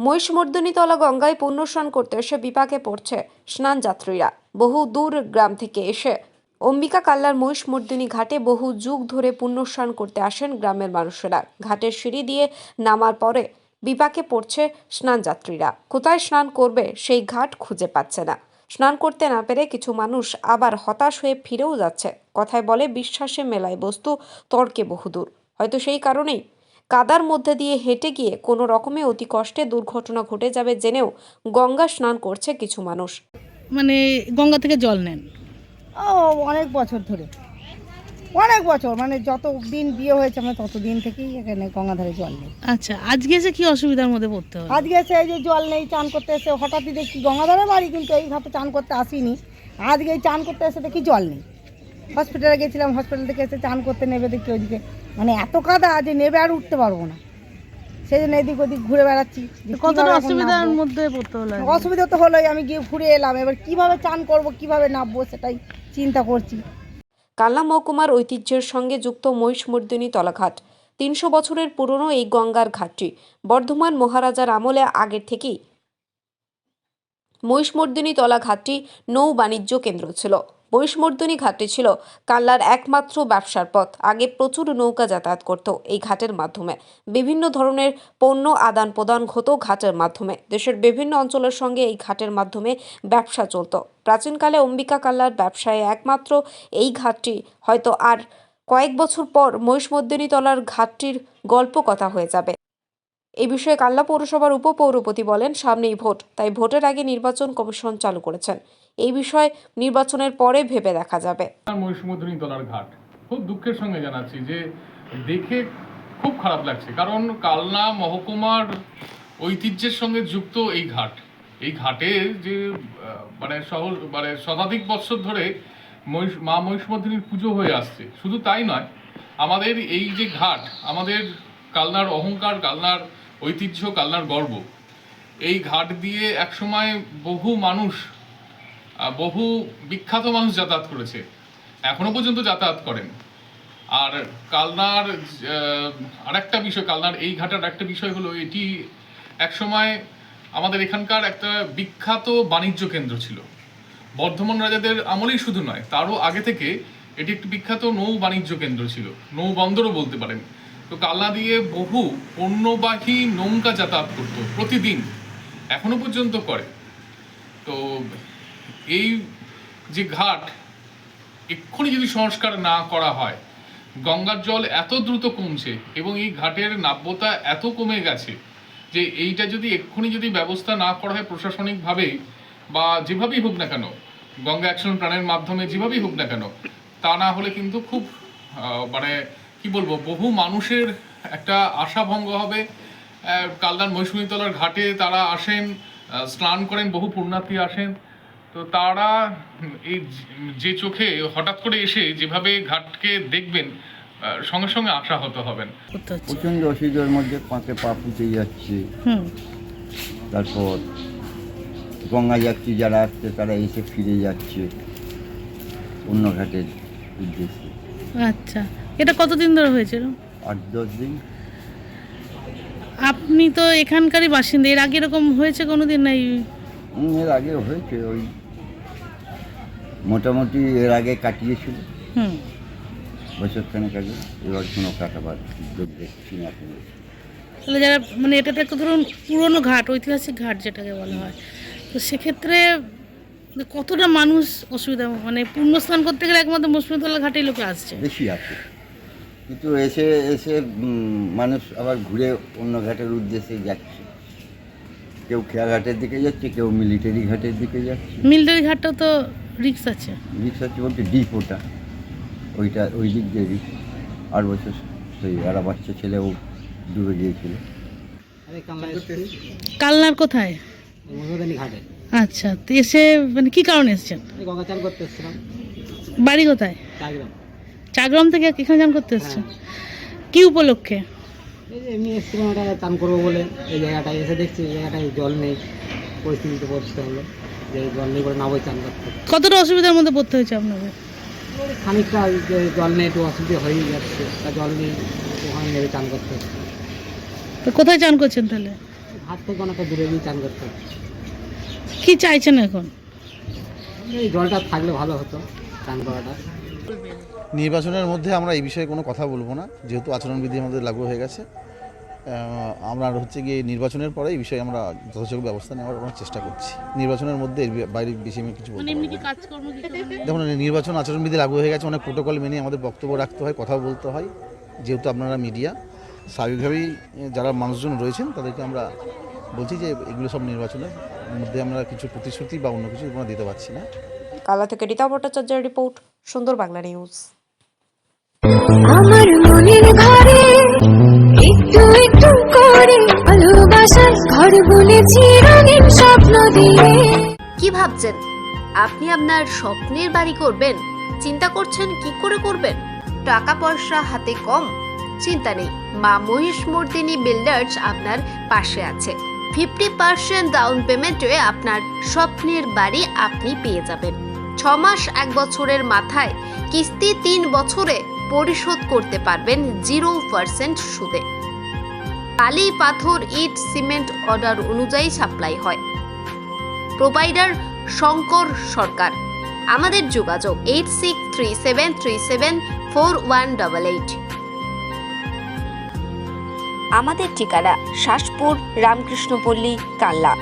মহিষমর্দিনীতলা গঙ্গায় পুণ্যস্নান করতে এসে বিপাকে পড়ছে স্নান যাত্রীরা। বহু দূর গ্রাম থেকে এসে অম্বিকা কাল্লার মহিষমর্দিনী ঘাটে বহু যুগ ধরে পুণ্যস্নান করতে আসেন গ্রামের মানুষেরা। ঘাটের সিঁড়ি দিয়ে নামার পরে বিপাকে পড়ছে স্নান যাত্রীরা। কোথায় স্নান করবে সেই ঘাট খুঁজে পাচ্ছে না। স্নান করতে না পেরে কিছু মানুষ আবার হতাশ হয়ে ফিরেও যাচ্ছে। কথায় বলে বিশ্বাসে মেলায় বস্তু, তর্কে বহুদূর। হয়তো সেই কারণেই কাদার মধ্যে দিয়ে হেঁটে গিয়ে কোনো রকমে অতি কষ্টে দুর্ঘটনা ঘটে যাবে জেনেও গঙ্গা স্নান করছে কিছু মানুষ। মানে গঙ্গা থেকে জল নেন? ও অনেক বছর ধরে, অনেক বছর, মানে যত দিন বিয়ে হয়েছে আমরা ততদিন থেকেই এখানে গঙ্গাধারে জল নেই। আচ্ছা, আজকে এসে কি অসুবিধার মধ্যে পড়তে হবে? আজকে এসে এই যে জল নেই, চান করতে এসে হঠাৎই দেখি গঙ্গাধারে বাড়ি, কিন্তু এই ঘাটে চান করতে আসিনি। আজকে এই চান করতে এসে দেখি জল নেই। হসপিটালে গেছিলাম, হসপিটাল থেকে এসে চান করতে নেবে দেখি ওইদিকে মানে এত কাদা যে নেবে আর উঠতে পারবো না। সেই জন্য এদিক ওদিক ঘুরে বেড়াচ্ছি। কতটা অসুবিধার মধ্যে পড়তে হলো? অসুবিধা তো হলোই, আমি গিয়ে ঘুরে এলাম, এবার কিভাবে চান করব, কিভাবে নামবো সেটাই চিন্তা করছি। কাল্লা মহকুমার ঐতিহ্যের সঙ্গে যুক্ত মহিষমর্দিনীতলা ঘাট। ৩০০ বছরের পুরনো এই গঙ্গার ঘাটটি বর্ধমান মহারাজার আমলে আগের থেকেই মহিষমর্দিনীতলা ঘাটটি নৌ বাণিজ্য কেন্দ্র ছিল। মহিষমর্দিনী ঘাটটি ছিল কাল্লার একমাত্র ব্যবসার পথ। আগে প্রচুর নৌকা যাতায়াত করত এই ঘাটের মাধ্যমে। বিভিন্ন ধরনের পণ্য আদান প্রদান হতো ঘাটের মাধ্যমে। দেশের বিভিন্ন অঞ্চলের সঙ্গে এই ঘাটের মাধ্যমে ব্যবসা চলত। প্রাচীনকালে অম্বিকা কাল্লার ব্যবসায় একমাত্র এই ঘাটটি হয়তো আর কয়েক বছর পর মহিষমর্দিনীতলার ঘাটটির গল্প কথা হয়ে যাবে। এই বিষয়ে কাল্লা পৌরসভার উপপৌরপতি বলেন, সামনেই ভোট, তাই ভোটের আগে নির্বাচন কমিশন চালু করেছেন। এই বিষয়ে নির্বাচনের পরে ভেবে দেখা যাবে। মহিষমর্দিনীতলার ঘাট খুব দুঃখের সঙ্গে জানাচ্ছি যে দেখে খুব খারাপ লাগছে, কারণ কালনা মহকুমার ঐতিহ্যের সঙ্গে যুক্ত এই ঘাট। এই ঘাটে যে মানে শতাধিক বছর ধরে মা মহিষমর্দিনীর পুজো হয়ে আসছে। শুধু তাই নয়, আমাদের এই যে ঘাট আমাদের কালনার অহংকার, কালনার ঐতিহ্য, কালনার গর্ব। এই ঘাট দিয়ে একসময় বহু মানুষ, বহু বিখ্যাত মানুষ যাতায়াত করেছে, এখনো পর্যন্ত যাতায়াত করেন। আর কালনার আরেকটা বিষয়, কালনার এই ঘাটার একটা বিষয় হলো এটি একসময় আমাদের এখানকার একটা বিখ্যাত বাণিজ্য কেন্দ্র ছিল। বর্ধমান রাজাদের আমলেই শুধু নয়, তারও আগে থেকে এটি একটি বিখ্যাত নৌ বাণিজ্য কেন্দ্র ছিল, নৌ বন্দরও বলতে পারেন। তো কালনা দিয়ে বহু পণ্যবাহী নৌকা যাতায়াত করতো প্রতিদিন, এখনো পর্যন্ত করে। তো এই যে ঘাট এক্ষুনি যদি সংস্কার না করা হয়, গঙ্গার জল এত দ্রুত কমছে এবং এই ঘাটের নাব্যতা এত কমে গেছে যে এইটা যদি এক্ষুনি যদি ব্যবস্থা না করা হয় প্রশাসনিকভাবে বা যেভাবেই হোক না কেন, গঙ্গা অ্যাকশন প্ল্যানের মাধ্যমে যেভাবেই হোক না কেন, তা না হলে কিন্তু খুব মানে কি বলবো, বহু মানুষের একটা আশা ভঙ্গ হবে। কালনার মহিষমর্দিনীতলার ঘাটে তারা আসেন, স্নান করেন, বহু পুণ্যার্থী আসেন। তো তারা এই যে চোখে হঠাৎ করে এসে যেভাবে ঘাটকে দেখবেন, সঙ্গে সঙ্গে আশাহত হবেন। প্রচণ্ড অসুবিধার মধ্যে পাঁকে পা ফুটে যাচ্ছে। তারপর গঙ্গা যাত্রী যারা আসছে তারা এসে ফিরে যাচ্ছে অন্য ঘাটের উদ্দেশ্যে। আচ্ছা, এটা কতদিন ধরে হয়েছিল? 8-10 দিন। আপনি তো এখানকারই বাসিন্দা, এর আগে এরকম হয়েছে কোনোদিন? নাই, এর আগে হয়েছে, ওই মোটামুটি এর আগে কাটিয়েছিল বছরখানেক আগে। এবার কোনো কাটাবার সুযোগ দেখছি না। তাহলে যারা মানে এটা তো একটা ধরুন পুরনো ঘাট, ঐতিহাসিক ঘাট যেটাকে বলা হয়, তো সেক্ষেত্রে কতটা মানুষ অসুবিধা, মানে পুণ্যস্নান করতে গেলে একমাত্র মহিষমর্দিনীতলা ঘাটেই লোকে আসছে, বেশি আছে। কিন্তু এসে এসে মানুষ আবার ঘুরে অন্য ঘাটের উদ্দেশ্যে যাচ্ছে। কেউ খেয়াঘাটের দিকে যাচ্ছে, কেউ মিলিটারি ঘাটের দিকে যাচ্ছে। মিলিটারি ঘাটটা তো রিক্স আছে। রিক্স আছে বলতে ডিপ, ওটা ওইটা ওই দিক দিয়ে রিক্স। 8 বছর সেই আর বাচ্চা ছেলেও ডুবে গিয়েছিল। কালনার কোথায়? ঘাটে। আচ্ছা, তো এসে মানে কি কারণে এসেছেন? গঙ্গা চান করতে এসেছিলাম। বাড়ি কোথায়? চাগ্রাম থেকে এখানে চান করতে এসেছেন? কি উপলক্ষে? এই যে এমনি এসেছিলাম, এটা চান করবো বলে। এই জায়গাটায় এসে দেখছি এই জায়গাটায় জল নেই, পরিস্থিতিতে পড়তে হলো যে জল নেই করে নামই চান করতে। কতটা অসুবিধার মধ্যে পড়তে হয়েছে আপনাদের? খানিকটা যে জল নেই একটু অসুবিধা হয়েই যাচ্ছে, তা জল নেই ওখানে নেমে চান করতে হচ্ছে। তো কোথায় চান করছেন তাহলে? ঘাট থেকে অনেকটা দূরে গিয়ে চান করতে হয়। কি চাইছেন এখন? এই জলটা থাকলে ভালো হতো চান করাটা। নির্বাচনের মধ্যে আমরা এই বিষয়ে কোনো কথা বলবো না, যেহেতু আচরণবিধি আমাদের লাগু হয়ে গেছে। আমরা হচ্ছে গিয়ে নির্বাচনের পরে এই বিষয়ে আমরা যথাযথ ব্যবস্থা নেওয়ার আমরা চেষ্টা করছি। নির্বাচনের মধ্যে এর বাইরে বেশি আমি কিছু বলতে মানে এমনি পারবো কি না। কাজকর্ম কি করেন? দেখুন, নির্বাচন আচরণবিধি লাগু হয়ে গেছে, অনেক প্রোটোকল মেনে আমাদের বক্তব্য রাখতে হয়, কথা বলতে হয়। যেহেতু আপনারা মিডিয়া, স্বাভাবিকভাবেই যারা মানুষজন রয়েছেন তাদেরকে আমরা বলছি যে এগুলো সব নির্বাচনের মধ্যে আমরা কিছু প্রতিশ্রুতি বা অন্য কিছু আমরা দিতে পারছি না। কালা থেকে রীতা ভট্টাচার্যের রিপোর্ট, সুন্দর বাংলা নিউজ। আমার মনের ঘরে একটু একটু করে ভালোবাসার ঘর বুনেছি রঙিন স্বপ্ন দিয়ে। কি ভাবছেন? আপনি আপনার স্বপ্নের বাড়ি করবেন? চিন্তা করছেন কি করে করবেন? টাকা পয়সা হাতে কম? চিন্তা নেই, মা মহিষমর্দিনী বিল্ডার্স আপনার পাশে আছে। 50% ডাউন পেমেন্টে আপনার স্বপ্নের বাড়ি আপনি পেয়ে যাবেন। 6 মাস 1 বছরের মাথায় কিস্তি 3 বছরে পরিশোধ করতে পারবেন 0% সুদে। বালি, পাথর, ইট, সিমেন্ট অর্ডার অনুযায়ী সাপ্লাই হয়। প্রোভাইডার শঙ্কর সরকার। আমাদের যোগাযোগ 8637374188। আমাদের ঠিকানা শাসপুর, রামকৃষ্ণপল্লী, কাল্লা।